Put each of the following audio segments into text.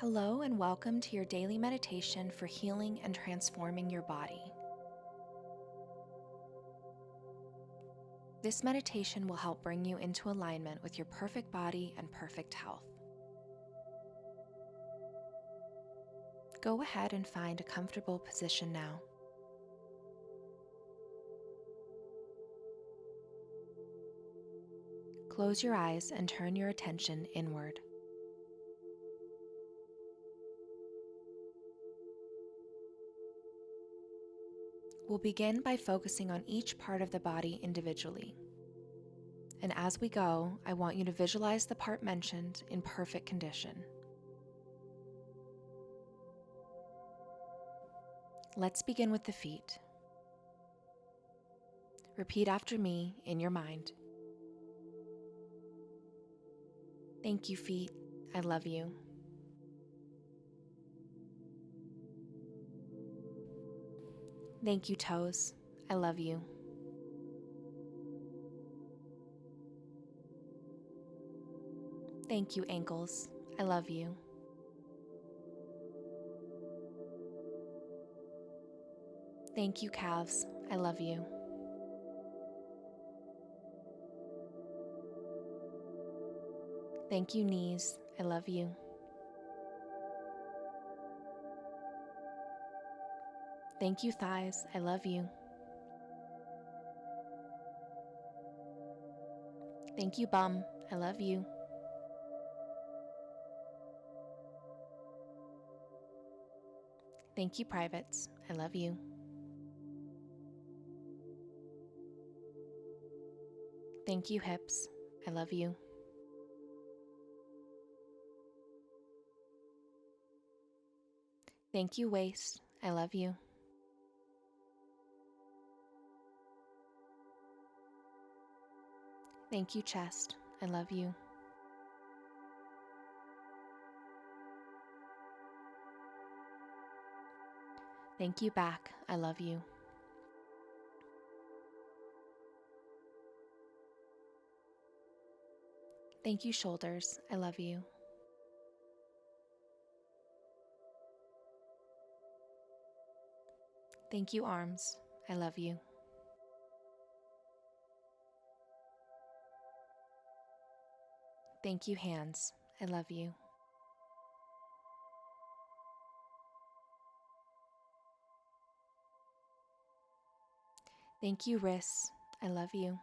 Hello, and welcome to your daily meditation for healing and transforming your body. This meditation will help bring you into alignment with your perfect body and perfect health. Go ahead and find a comfortable position now. Close your eyes and turn your attention inward. We'll begin by focusing on each part of the body individually. And as we go, I want you to visualize the part mentioned in perfect condition. Let's begin with the feet. Repeat after me in your mind. Thank you, feet. I love you. Thank you, toes. I love you. Thank you, ankles. I love you. Thank you, calves. I love you. Thank you, knees. I love you. Thank you, thighs. I love you. Thank you, bum. I love you. Thank you, privates. I love you. Thank you, hips. I love you. Thank you, waist. I love you. Thank you, chest. I love you. Thank you, back. I love you. Thank you, shoulders. I love you. Thank you, arms. I love you. Thank you, hands. I love you. Thank you, wrists. I love you.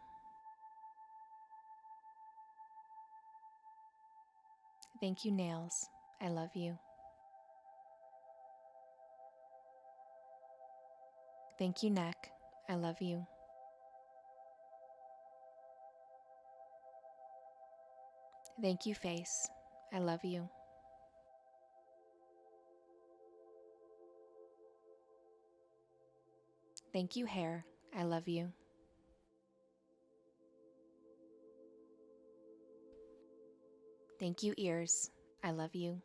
Thank you, nails. I love you. Thank you, neck. I love you. Thank you, face. I love you. Thank you, hair. I love you. Thank you, ears. I love you.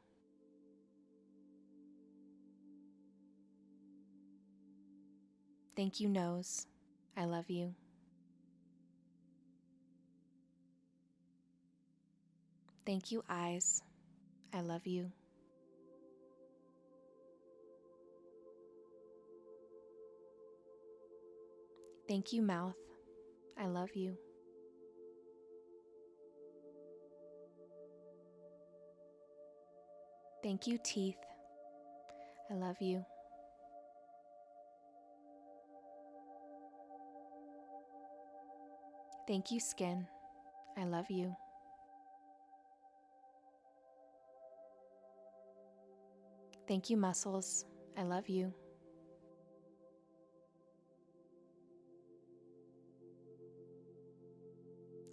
Thank you, nose. I love you. Thank you, eyes. I love you. Thank you, mouth. I love you. Thank you, teeth. I love you. Thank you, skin. I love you. Thank you, muscles. I love you.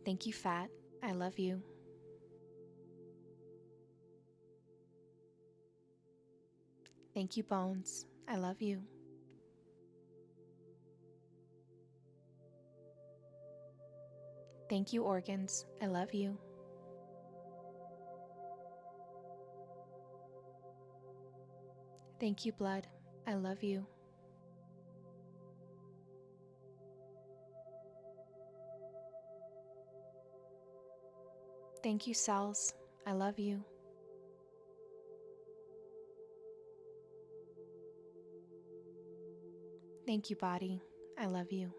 Thank you, fat. I love you. Thank you, bones. I love you. Thank you, organs. I love you. Thank you, blood. I love you. Thank you, cells. I love you. Thank you, body. I love you.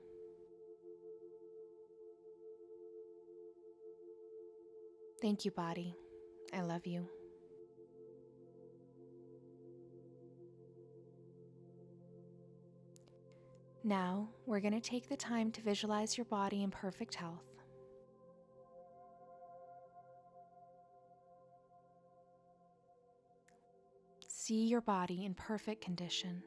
Thank you, body. I love you. Now, we're going to take the time to visualize your body in perfect health. See your body in perfect condition.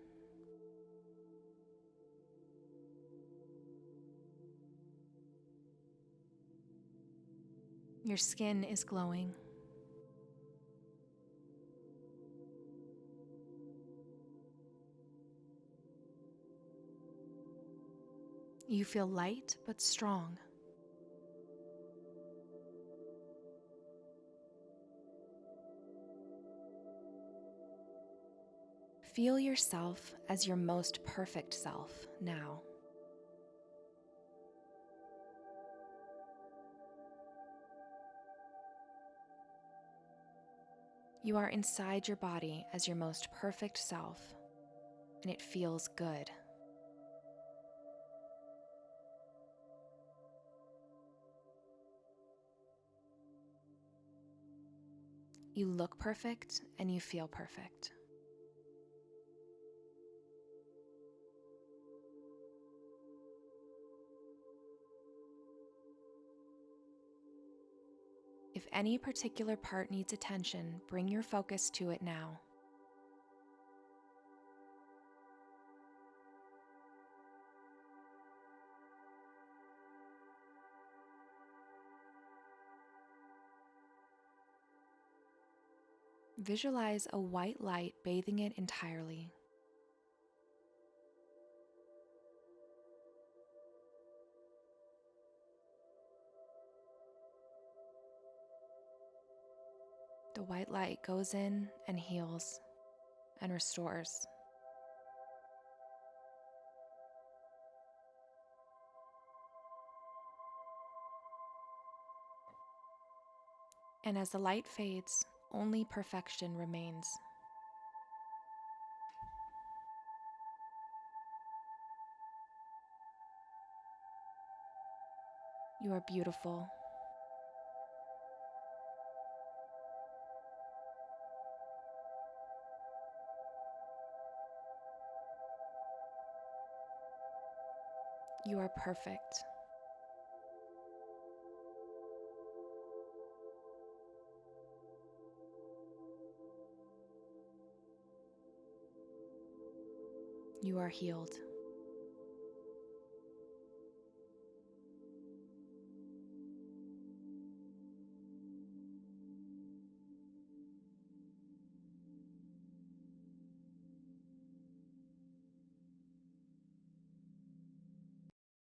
Your skin is glowing. You feel light but strong. Feel yourself as your most perfect self now. You are inside your body as your most perfect self, and it feels good. You look perfect and you feel perfect. If any particular part needs attention, bring your focus to it now. Visualize a white light bathing it entirely. The white light goes in and heals and restores. And as the light fades, only perfection remains. You are beautiful. You are perfect. You are healed.